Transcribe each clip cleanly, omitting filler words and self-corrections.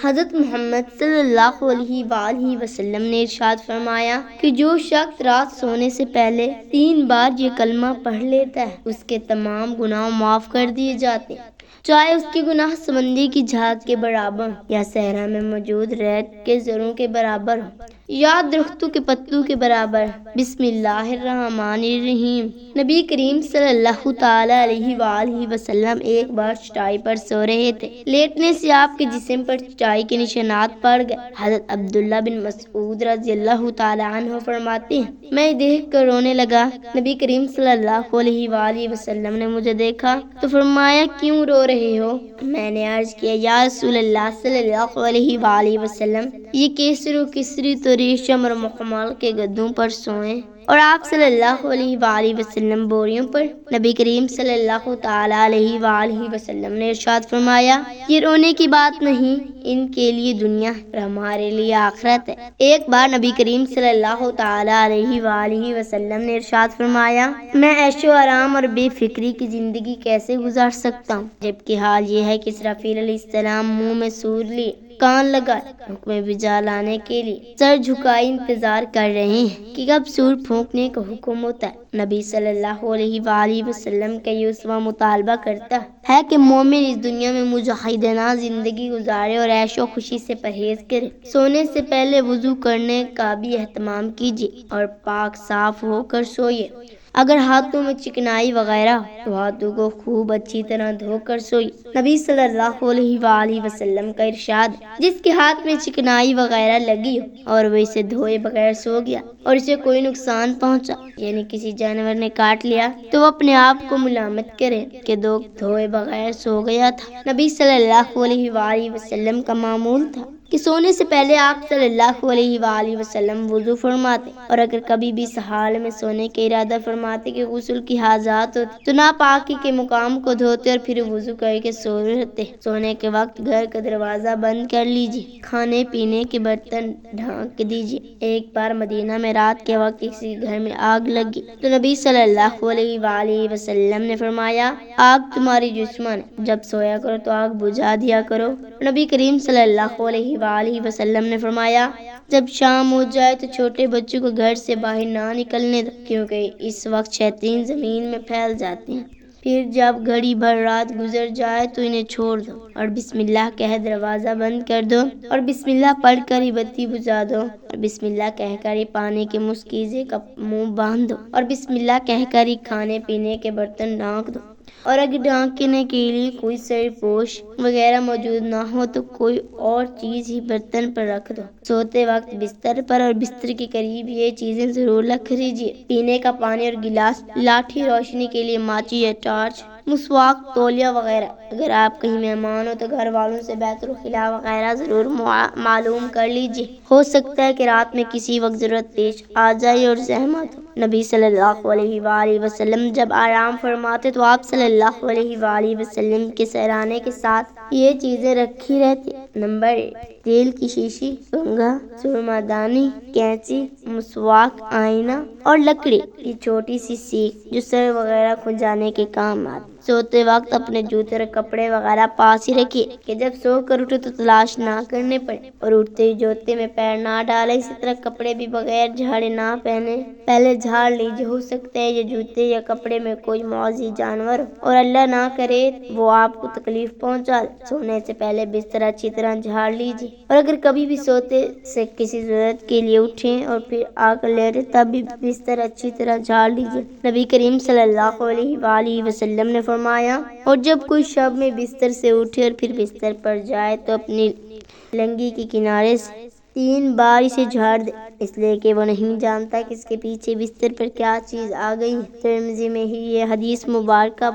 حضرت محمد صلی اللہ علیہ وآلہ وسلم نے ارشاد فرمایا کہ جو شخص رات سونے سے پہلے 3 بار یہ کلمہ پڑھ لیتا ہے اس کے تمام گناہ معاف کر دیے جاتے ہیں، چاہے اس کے گناہ سمندر کی جھاگ کے برابر یا صحرا میں موجود ریت کے ذروں کے برابر ہو یا درختوں کے پتوں کے برابر۔ بسم اللہ الرحمن الرحیم۔ نبی کریم صلی اللہ تعالی علیہ وآلہ وسلم ایک بار چٹائی پر سو رہے تھے، لیٹنے سے آپ کے جسم پر چٹائی کے نشانات پڑ گئے۔ حضرت عبداللہ بن مسعود رضی اللہ تعالی عنہ فرماتے ہیں میں دیکھ کر رونے لگا۔ نبی کریم صلی اللہ علیہ وآلہ وسلم نے مجھے دیکھا تو فرمایا کیوں رو رہے ہو؟ میں نے عرض کیا یا رسول اللہ صلی اللہ علیہ وآلہ وسلم یہ کیسر و کسری تو ریشم اور مخمل کے گدوں پر سوئیں اور آپ صلی اللہ علیہ وآلہ وسلم بوریوں پر۔ نبی کریم صلی اللہ تعالی علیہ وآلہ وسلم نے ارشاد فرمایا یہ رونے کی بات نہیں، ان کے لیے دنیا اور ہمارے لیے آخرت ہے۔ ایک بار نبی کریم صلی اللہ تعالی علیہ وآلہ وسلم نے ارشاد فرمایا میں عیش و آرام اور بے فکری کی زندگی کیسے گزار سکتا ہوں جبکہ حال یہ ہے کہ اسرافیل علیہ السلام منہ میں سور لیے، کان لگا حکم بجا لانے کے لیے سر جھکائے انتظار کر رہے ہیں کہ کب سور پھونکنے کا حکم ہوتا ہے۔ نبی صلی اللہ علیہ وآلہ وسلم کا یہ اسوہ مطالبہ کرتا ہے کہ مومن اس دنیا میں مجاہدانہ زندگی گزارے اور عیش و خوشی سے پرہیز کرے۔ سونے سے پہلے وضو کرنے کا بھی اہتمام کیجیے اور پاک صاف ہو کر سوئیے۔ اگر ہاتھوں میں چکنائی وغیرہ تو ہاتھوں کو خوب اچھی طرح دھو کر سوئیے۔ نبی صلی اللہ علیہ وآلہ وسلم کا ارشاد جس کے ہاتھ میں چکنائی وغیرہ لگی ہو اور وہ اسے دھوئے بغیر سو گیا اور اسے کوئی نقصان پہنچا یعنی کسی جانور نے کاٹ لیا تو وہ اپنے آپ کو ملامت کرے کہ دھوئے بغیر سو گیا تھا۔ نبی صلی اللہ علیہ وآلہ وسلم کا معمول تھا کہ سونے سے پہلے آپ صلی اللہ علیہ وآلہ وسلم وضو فرماتے اور اگر کبھی بھی اس حال میں سونے کا ارادہ فرماتے کہ غسل کی حاجات ہوتی تو ناپاکی کے مقام کو دھوتے اور پھر وضو کر کے سو رہتے۔ سونے کے وقت گھر کا دروازہ بند کر لیجیے، کھانے پینے کے برتن ڈھانک دیجیے۔ ایک بار مدینہ میں رات کے وقت کسی گھر میں آگ لگی تو نبی صلی اللہ علیہ وآلہ وسلم نے فرمایا آگ تمہاری دشمن ہے، جب سویا کرو تو آگ بجھا دیا کرو۔ نبی کریم صلی اللہ علیہ وآلہ وسلم نے فرمایا جب شام ہو جائے تو چھوٹے بچوں کو گھر سے باہر نہ نکلنے دو کیونکہ اس وقت شیاطین زمین میں پھیل جاتے ہیں۔ پھر جب گھڑی بھر رات گزر جائے تو انہیں چھوڑ دو اور بسم اللہ کہہ دروازہ بند کر دو اور بسم اللہ پڑھ کر ہی بتی بجھا دو اور بسم اللہ کہہ کر ہی پانی کے مشکیزے کا منہ باندھ دو اور بسم اللہ کہہ کر ہی کھانے پینے کے برتن ڈھانک دو اور اگر ڈھانکنے کے لیے کوئی سرپوش وغیرہ موجود نہ ہو تو کوئی اور چیز ہی برتن پر رکھ دو۔ سوتے وقت بستر پر اور بستر کے قریب یہ چیزیں ضرور رکھ لیجیے، پینے کا پانی اور گلاس، لاٹھی روشنی کے لیے ماچی یا ٹارچ، مسواک، تولیہ وغیرہ۔ اگر آپ کہیں مہمان ہو تو گھر والوں سے بیت الخلاء وغیرہ ضرور معلوم کر لیجیے، ہو سکتا ہے کہ رات میں کسی وقت ضرورت پیش آ جائے اور زحمت ہو۔ نبی صلی اللہ علیہ وآلہ وسلم جب آرام فرماتے تو آپ صلی اللہ علیہ وآلہ وسلم کے سرانے کے ساتھ یہ چیزیں رکھی رہتی۔ نمبر 1 تیل کی شیشی، کنگھا، سرما دانی، کینچی، مسواک، آئینہ اور لکڑی کی چھوٹی سی سیخ جو سر وغیرہ کھجانے کے کام آتی۔ سوتے وقت اپنے جوتے اور کپڑے وغیرہ پاس ہی رکھیے کہ جب سو کر اٹھے تو تلاش نہ کرنے پڑے اور اٹھتے ہی جوتے میں پیر نہ ڈالے۔ اسی طرح کپڑے بھی بغیر جھاڑے نہ پہنے، پہلے جھاڑ لیجیے، ہو سکتا ہے یہ جوتے یا کپڑے میں کوئی معذی جانور ہو اور اللہ نہ کرے وہ آپ کو تکلیف پہنچا دے۔ سونے سے پہلے بستر اچھی طرح جھاڑ لیجیے اور اگر کبھی بھی سوتے سے کسی ضرورت کے لیے اٹھیں اور پھر آ کر لیٹے تب بھی بستر اچھی طرح جھاڑ لیجیے۔ نبی کریم صلی اللہ علیہ وآلہ وسلم نے فرمایا اور جب کوئی شب میں بستر سے اٹھے اور پھر بستر پر جائے تو اپنی لنگی کے کنارے سے 3 بار اسے جھاڑ دے، اس لیے کہ وہ نہیں جانتا کہ اس کے پیچھے بستر پر کیا چیز آ گئی ہے۔ ترمذی میں ہی یہ حدیث مبارکہ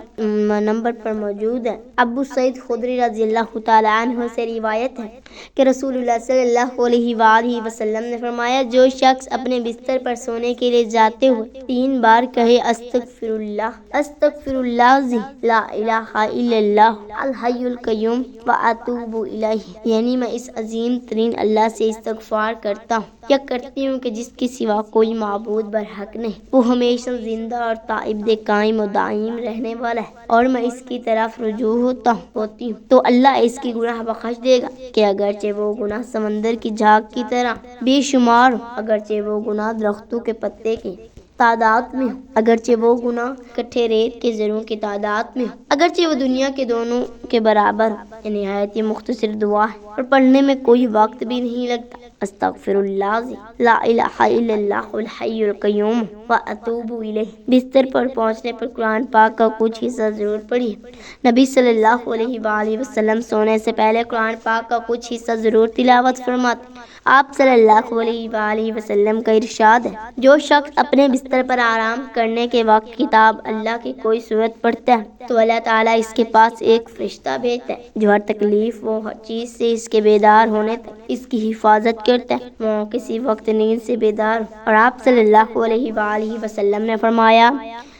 نمبر پر موجود ہے۔ ابو سعید خدری رضی اللہ تعالی عنہ سے روایت ہے کہ رسول اللہ صلی اللہ علیہ وآلہ وسلم نے فرمایا جو شخص اپنے بستر پر سونے کے لیے جاتے ہوئے 3 بار کہے استغفر اللہ استغفر اللہ لا الہ الا اللہ الحی القیوم واتوب الیہ، یعنی میں اس عظیم ترین اللہ سے استغفار کرتا ہوں یا کرتا کرتی ہوں کہ جس کے سوا کوئی معبود برحق نہیں، وہ ہمیشہ زندہ اور تائب قائم و دائم رہنے والا ہے، اور میں اس کی طرف رجوع ہوتی ہوں تو اللہ اس کی گناہ بخش دے گا کہ اگرچہ وہ گناہ سمندر کی جھاگ کی طرح بے شمار ہو، اگرچہ وہ گناہ درختوں کے پتے کی تعداد میں ہو، اگرچہ وہ گناہ کٹھے ریت کے ذروں کی تعداد میں ہو، اگرچہ وہ دنیا کے دونوں کے برابر ہو۔ یہ نہایت ہی مختصر دعا ہے اور پڑھنے میں کوئی وقت بھی نہیں لگتا۔ استغفر اللہ لا الہ الا اللہ الحی القیوم واتوب الیہ۔ بستر پر پہنچنے پر قرآن پاک کا کچھ حصہ ضرور پڑھیے۔ نبی صلی اللہ علیہ وآلہ وسلم سونے سے پہلے قرآن پاک کا کچھ حصہ ضرور تلاوت فرماتے۔ آپ صلی اللہ علیہ وآلہ وسلم کا ارشاد ہے، جو شخص اپنے بستر پر آرام کرنے کے وقت کتاب اللہ کی کوئی صورت پڑھتا ہے تو اللہ تعالیٰ اس کے پاس ایک فرشتہ بھیجتا ہے جو ہر تکلیف و ہر چیز سے اس کے بیدار ہونے تک اس کی حفاظت کرتا ہے، وہ کسی وقت نیند سے بیدار ہو۔ اور آپ صلی اللہ علیہ وآلہ وسلم نے فرمایا،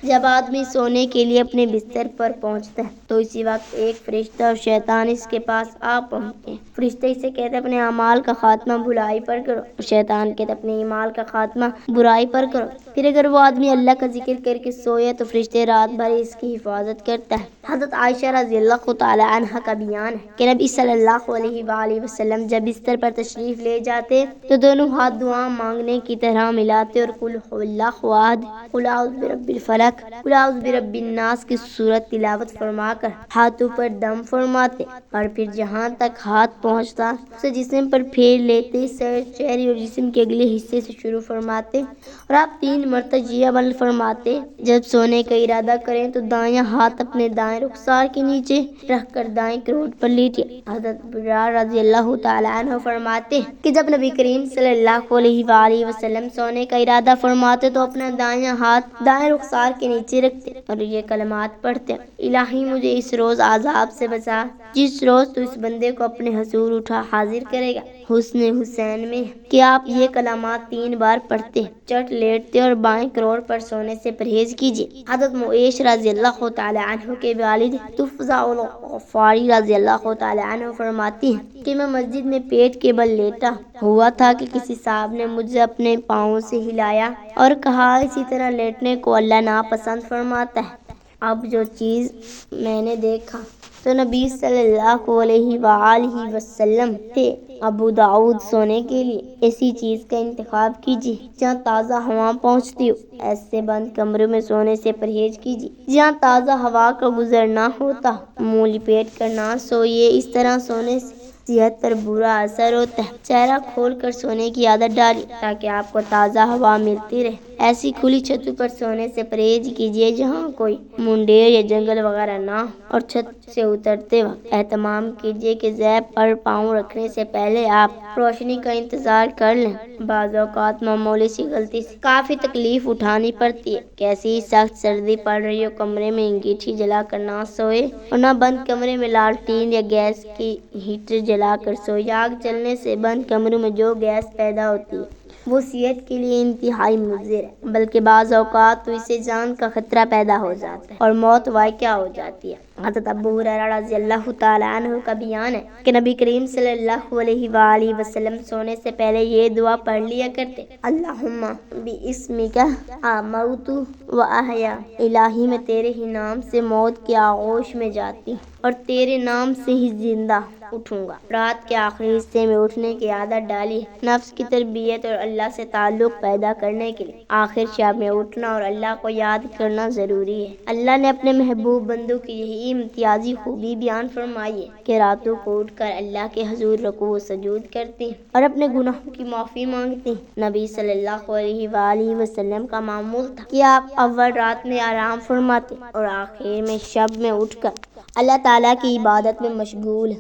جب آدمی سونے کے لیے اپنے بستر پر پہنچتا ہے تو اسی وقت ایک فرشتہ اور شیطان اس کے پاس آ پہنچتے ہیں۔ فرشتہ اسے کہتے ہیں اپنے اعمال کا خاتمہ بھلائی پر کرو، اور شیطان کہتے ہیں اپنے اعمال کا خاتمہ برائی پر کرو۔ پھر اگر وہ آدمی اللہ کا ذکر کر کے سوئے تو فرشتے رات بھر اس کی حفاظت کرتا ہے۔ حضرت عائشہ رضی اللہ تعالی عنہ کا بیان ہے کہ نبی صلی اللہ علیہ وآلہ وسلم جب بستر پر تشریف لے جاتے تو دونوں ہاتھ دعا مانگنے کی طرح ملاتے اور قل هو اللہ احد، قل اعوذ برب الفلق، قل اعوذ برب الناس کی سورت تلاوت فرما کر ہاتھوں پر دم فرماتے، اور پھر جہاں تک ہاتھ پہنچتا اسے جسم پر پھیر لیتے، سر، چہرے اور جسم کے اگلے حصے سے شروع فرماتے، اور آپ 3 مرتبہ یہ عمل فرماتے۔ جب سونے کا ارادہ کریں تو دایاں ہاتھ اپنے دائیں رخسار کے نیچے رکھ کر دائیں کروٹ پر لیٹیے۔ حضرت برار رضی اللہ تعالی عنہ فرماتے کہ جب نبی کریم صلی اللہ علیہ وآلہ وسلم سونے کا ارادہ فرماتے تو اپنا دایاں ہاتھ دائیں رخسار کے نیچے رکھتے اور یہ کلمات پڑھتے، الہی مجھے اس روز عذاب سے بچا جس روز تو اس بندے کو اپنے حضور اٹھا حاضر کرے گا۔ حسن حسین میں کہ آپ یہ کلمات 3 بار پڑھتے، چٹ لیٹتے اور بائیں کروڑ پر سونے سے پرہیز کیجیے۔ حضرت معیش رضی اللہ تعالی عنہ کے والد تفضع الغفاری رضی اللہ تعالی عنہ فرماتی ہیں کہ میں مسجد میں پیٹ کے بل لیٹا ہوا تھا کہ کسی صاحب نے مجھے اپنے پاؤں سے ہلایا اور کہا، اسی طرح لیٹنے کو اللہ ناپسند فرماتا ہے۔ اب جو چیز میں نے دیکھا تو نبی صلی اللہ علیہ وآلہ وسلم تھے۔ ابو داؤد سونے کے لیے ایسی چیز کا انتخاب کیجیے جہاں تازہ ہوا پہنچتی ہو، ایسے بند کمرے میں سونے سے پرہیز کیجیے جہاں تازہ ہوا کا گزر نہ ہوتا، منہ لپیٹ کر نہ سوئیے، اس طرح سونے سے صحت پر برا اثر ہوتا ہے۔ چہرہ کھول کر سونے کی عادت ڈالیے تاکہ آپ کو تازہ ہوا ملتی رہے۔ ایسی کھلی چھتوں پر سونے سے پرہیز کیجیے جہاں کوئی منڈیر یا جنگل وغیرہ نہ ہو، اور چھت سے اترتے وقت اہتمام کیجیے کہ زیب پر پاؤں رکھنے سے پہلے آپ روشنی کا انتظار کر لیں۔ بعض اوقات معمولی سی غلطی سے کافی تکلیف اٹھانی پڑتی ہے۔ کیسی سخت سردی پڑ رہی ہو، کمرے میں انگیٹھی جلا کر نہ سوئے اور نہ بند کمرے میں لالٹین یا گیس کی ہیٹر جلا کر سوئے۔ آگ جلنے سے بند کمروں میں جو گیس پیدا ہوتی ہے وہ صحت کے لیے انتہائی مضر ہے، بلکہ بعض اوقات تو اسے جان کا خطرہ پیدا ہو جاتا ہے اور موت واقع ہو جاتی ہے۔ حضرت ابو ہریرہ رضی اللہ تعالی عنہ کا بیان ہے کہ نبی کریم صلی اللہ علیہ وآلہ وسلم سونے سے پہلے یہ دعا پڑھ لیا کرتے، اللہم باسمک اموت واحیا، الہی میں تیرے ہی نام سے موت کے آغوش میں جاتی ہوں اور تیرے نام سے ہی زندہ اٹھوں گا۔ رات کے آخری حصے میں اٹھنے کی عادت ڈالی، نفس کی تربیت اور اللہ سے تعلق پیدا کرنے کے لیے آخر شب میں اٹھنا اور اللہ کو یاد کرنا ضروری ہے۔ اللہ نے اپنے محبوب بندوں کی یہی امتیازی خوبی بیان فرمائی ہے کہ راتوں کو اٹھ کر اللہ کے حضور رکوع و سجود کرتے ہیں اور اپنے گناہوں کی معافی مانگتے ہیں۔ نبی صلی اللہ علیہ وآلہ وسلم کا معمول تھا کہ آپ اول رات میں آرام فرماتے اور آخر میں شب میں اٹھ کر اللہ تعالیٰ کی عبادت میں مشغول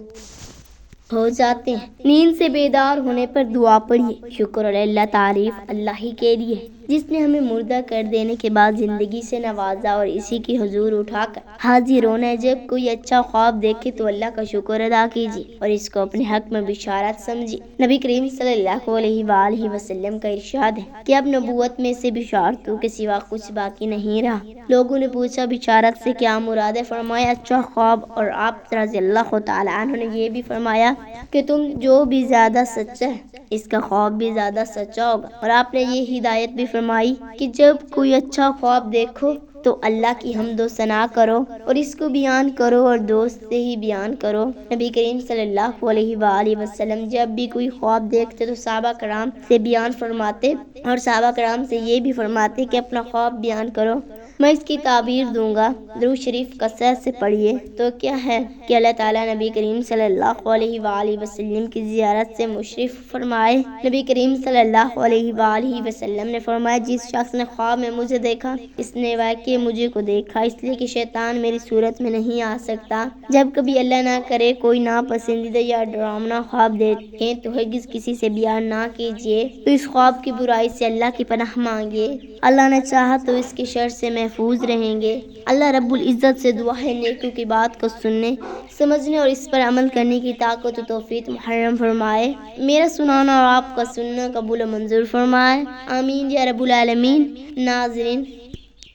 ہو جاتے ہیں۔ نیند سے بیدار ہونے پر دعا پڑھیے، شکر اور اللہ تعریف اللہ ہی کے لیے۔ جس نے ہمیں مردہ کر دینے کے بعد زندگی سے نوازا اور اسی کی حضور اٹھا کر حاضر ہونا ہے۔ جب کوئی اچھا خواب دیکھے تو اللہ کا شکر ادا کیجیے اور اس کو اپنے حق میں بشارت سمجھیے۔ نبی کریم صلی اللہ علیہ وآلہ وسلم کا ارشاد ہے کہ اب نبوت میں سے بشارتوں کے سوا کچھ باقی نہیں رہا۔ لوگوں نے پوچھا بشارت سے کیا مراد ہے؟ فرمایا اچھا خواب، اور آپ رضی اللہ تعالی عنہ نے یہ بھی فرمایا کہ تم جو بھی زیادہ سچا ہے اس کا خواب بھی زیادہ سچا ہوگا، اور آپ نے یہ ہدایت بھی فرمائی کہ جب کوئی اچھا خواب دیکھو تو اللہ کی حمد و ثنا کرو اور اس کو بیان کرو اور دوست سے ہی بیان کرو۔ نبی کریم صلی اللہ علیہ وآلہ وسلم جب بھی کوئی خواب دیکھتے تو صحابہ کرام سے بیان فرماتے اور صحابہ کرام سے یہ بھی فرماتے کہ اپنا خواب بیان کرو، میں اس کی تعبیر دوں گا۔ درود شریف کثرت سے پڑھیے تو کیا ہے کہ اللہ تعالیٰ نبی کریم صلی اللہ علیہ وآلہ وسلم کی زیارت سے مشرف فرمائے۔ نبی کریم صلی اللہ علیہ وآلہ وسلم نے فرمایا جس شخص نے خواب میں مجھے دیکھا اس نے واقعی مجھے کو دیکھا، اس لیے کہ شیطان میری صورت میں نہیں آ سکتا۔ جب کبھی اللہ نہ کرے کوئی ناپسندیدہ یا ڈراؤنا خواب دیکھیں تو ہرگز کسی سے بیان نہ کیجیے، تو اس خواب کی برائی سے اللہ کی پناہ مانگیے، اللہ نے چاہا تو اس کے شر سے محفوظ رہیں گے۔ اللہ رب العزت سے دعا ہے نیکیوں کی بات کو سننے، سمجھنے اور اس پر عمل کرنے کی طاقت و توفیق محرم فرمائے۔ میرا سنانا اور آپ کا سننا قبول و منظور فرمائے، آمین یا رب العالمین۔ ناظرین،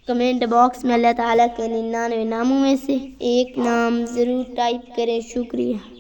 کمنٹ باکس میں اللہ تعالیٰ کے 99 ناموں میں سے ایک نام ضرور ٹائپ کریں۔ شکریہ۔